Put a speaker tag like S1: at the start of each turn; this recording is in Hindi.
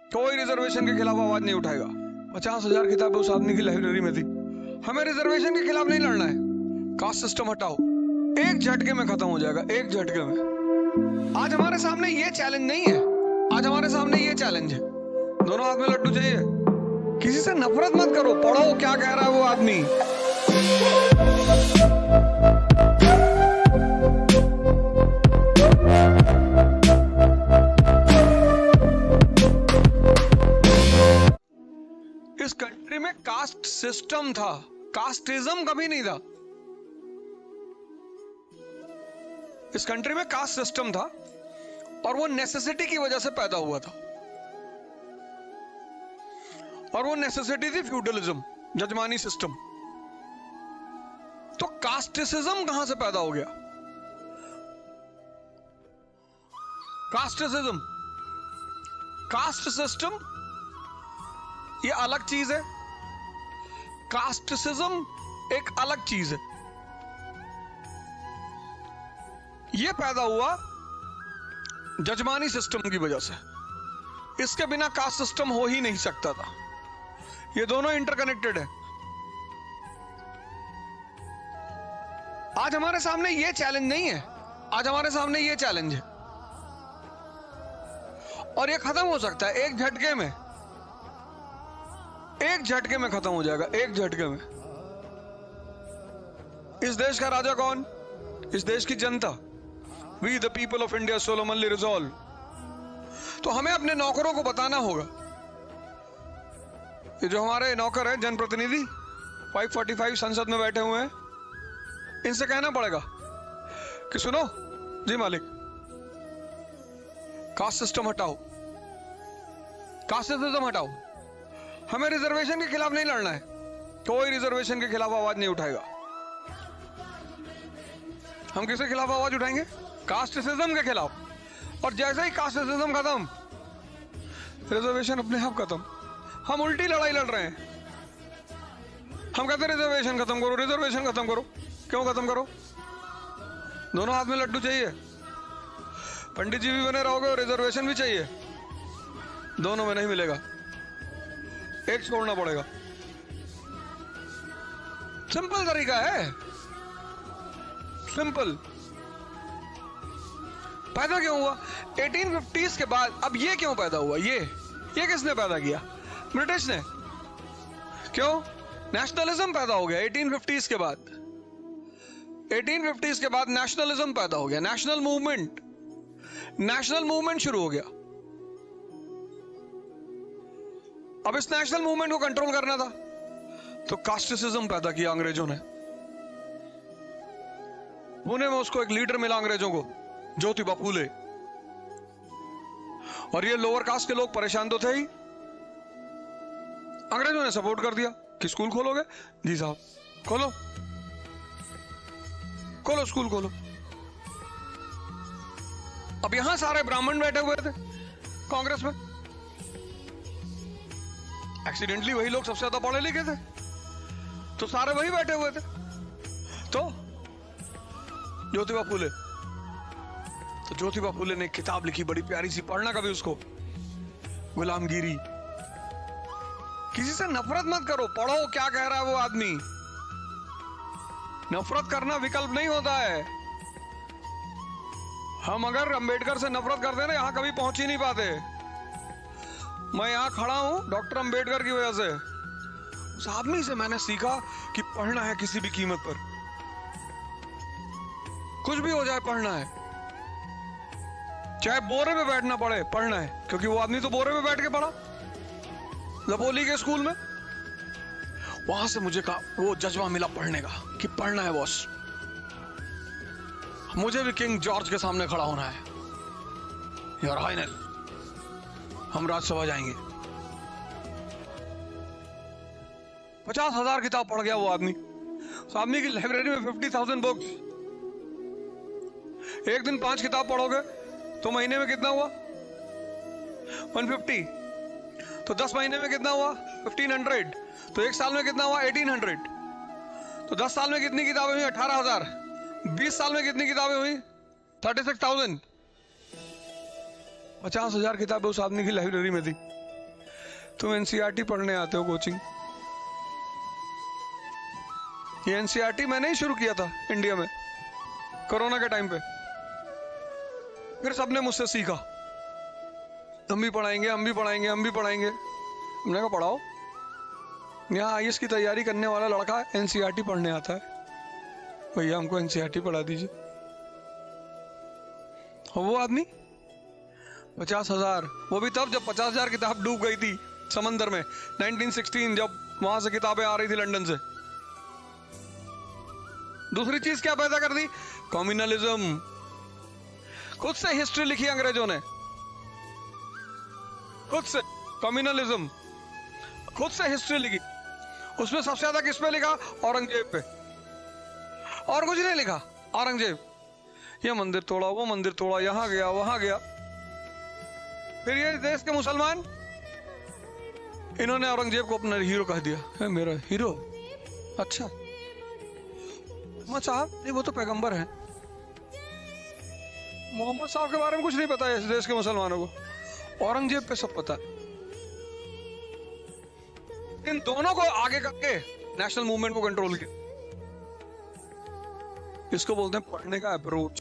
S1: कोई रिजर्वेशन के खिलाफ आवाज नहीं उठाएगा। 50,000 किताबें उस आदमी की लाइब्रेरी में थी। हमें रिजर्वेशन के खिलाफ नहीं लड़ना है। कास्ट सिस्टम हटाओ, एक झटके में खत्म हो जाएगा, एक झटके में। आज हमारे सामने ये चैलेंज नहीं है, आज हमारे सामने ये चैलेंज है। दोनों हाथ में लड्डू चाहिए। किसी से नफरत मत करो, पढ़ो क्या कह रहा है वो आदमी। इस कंट्री में कास्ट सिस्टम था, कास्टिज्म कभी नहीं था। इस कंट्री में कास्ट सिस्टम था और वो नेसेसिटी की वजह से पैदा हुआ था। और वो नेसेसिटी थी फ्यूडलिज्म, जजमानी सिस्टम। तो कास्टिसिज्म कहां से पैदा हो गया? कास्टिसिज्म, कास्ट सिस्टम ये अलग चीज है, कास्टिसिज्म एक अलग चीज है। ये पैदा हुआ जजमानी सिस्टम की वजह से। इसके बिना कास्ट सिस्टम हो ही नहीं सकता था। ये दोनों इंटरकनेक्टेड है। आज हमारे सामने ये चैलेंज नहीं है, आज हमारे सामने ये चैलेंज है और ये खत्म हो सकता है एक झटके में, एक झटके में खत्म हो जाएगा, एक झटके में। इस देश का राजा कौन? इस देश की जनता। We the people of India solemnly resolve. तो हमें अपने नौकरों को बताना होगा। ये जो हमारे नौकर हैं, जनप्रतिनिधि 545 संसद में बैठे हुए हैं, इनसे कहना पड़ेगा कि सुनो जी मालिक, कास्ट सिस्टम हटाओ, कास्टिज्म हटाओ। हमें रिजर्वेशन के खिलाफ नहीं लड़ना है। कोई रिजर्वेशन के खिलाफ आवाज नहीं उठाएगा। हम किसके खिलाफ आवाज उठाएंगे? कास्टिसिज्म के खिलाफ। और जैसे ही कास्टिसिज्म खत्म, रिजर्वेशन अपने आप खत्म। हम उल्टी लड़ाई लड़ रहे हैं। हम कहते हैं रिजर्वेशन खत्म करो, रिजर्वेशन खत्म करो। क्यों खत्म करो? दोनों हाथ में लड्डू चाहिए। पंडित जी भी बने रहोगे और रिजर्वेशन भी चाहिए, दोनों में नहीं मिलेगा, एक छोड़ना पड़ेगा। सिंपल तरीका है, सिंपल। पैदा क्यों हुआ 1850s के बाद? अब ये क्यों पैदा हुआ? ये किसने पैदा किया? ब्रिटिश ने। क्यों? नेशनलिज्म पैदा हो गया 1850s के बाद। 1850s के बाद नेशनलिज्म पैदा हो गया, नेशनल मूवमेंट, नेशनल मूवमेंट शुरू हो गया। अब इस नेशनल मूवमेंट को कंट्रोल करना था तो कास्टिसिज्म पैदा किया अंग्रेजों ने। पुणे में उसको एक लीडर मिला अंग्रेजों को, ज्योतिबा फूले। और ये लोअर कास्ट के लोग परेशान तो थे ही। अंग्रेजों ने सपोर्ट कर दिया कि स्कूल खोलोगे? जी साहब, खोलो खोलो, स्कूल खोलो। अब यहां सारे ब्राह्मण बैठे हुए थे कांग्रेस में। एक्सीडेंटली वही लोग सबसे ज्यादा पढ़े लिखे थे, तो सारे वही बैठे हुए थे। तो ज्योतिबा फूले, तो ज्योतिबा फूले ने एक किताब लिखी बड़ी प्यारी सी, पढ़ना कभी उसको, गुलामगिरी। किसी से नफरत मत करो, पढ़ो क्या कह रहा है वो आदमी। नफरत करना विकल्प नहीं होता है। हम अगर अंबेडकर से नफरत करते ना, यहां कभी पहुंच ही नहीं पाते। मैं यहां खड़ा हूं डॉक्टर अंबेडकर की वजह से। उस आदमी से मैंने सीखा कि पढ़ना है किसी भी कीमत पर, कुछ भी हो जाए पढ़ना है, चाहे बोरे में बैठना पड़े पढ़ना है। क्योंकि वो आदमी तो बोरे में बैठ के पढ़ा लपोली के स्कूल में। वहां से मुझे वो जज्बा मिला पढ़ने का कि पढ़ना है बॉस। मुझे भी किंग जॉर्ज के सामने खड़ा होना है। योर हाइनेस, हम राज्यसभा जाएंगे। 50,000 किताब पढ़ गया वो आदमी। उस आदमी की लाइब्रेरी में 50,000 बुक्स। एक दिन 5 किताब पढ़ोगे तो महीने में कितना हुआ? 150। तो 10 महीने में कितना हुआ? 1500। तो एक साल में कितना हुआ? 1800। तो 10 साल में कितनी किताबें हुई? 18,000। 20 साल में कितनी किताबें हुई? 36,000। 50,000 किताबें उस आदमी की लाइब्रेरी में थी। तुम एनसीईआरटी पढ़ने आते हो कोचिंग। ये एनसीईआरटी मैंने ही शुरू किया था इंडिया में कोरोना के टाइम पे। फिर सबने मुझसे सीखा, हम भी पढ़ाएंगे, हम भी पढ़ाएंगे, हम भी पढ़ाएंगे। हमने कहा पढ़ाओ। यहाँ आईएएस की तैयारी करने वाला लड़का एनसीईआरटी पढ़ने आता है, भैया हमको एनसीईआरटी पढ़ा दीजिए। और वो आदमी 50,000, वो भी तब जब 50,000 किताब डूब गई थी समंदर में, 1916, जब वहां से किताबें आ रही थी लंदन से। दूसरी चीज क्या पैदा कर दी? कम्युनलिज्म। खुद से हिस्ट्री लिखी अंग्रेजों ने, खुद से कम्युनलिज्म, खुद से हिस्ट्री लिखी। उसमें सबसे ज्यादा किस पे लिखा? औरंगजेब पे। और कुछ नहीं लिखा। औरंगजेब, ये मंदिर तोड़ा, वो मंदिर तोड़ा, यहां गया, वहां गया। फिर ये देश के मुसलमान, इन्होंने औरंगजेब को अपना हीरो कह दिया। है मेरा हीरो? अच्छा मोहम्मद साहब, नहीं वो तो पैगंबर है। मोहम्मद साहब के बारे में कुछ नहीं पता है इस देश के मुसलमानों को, औरंगजेब पे सब पता है। इन दोनों को आगे करके नेशनल मूवमेंट को कंट्रोल किया। इसको बोलते हैं पढ़ने का अप्रोच।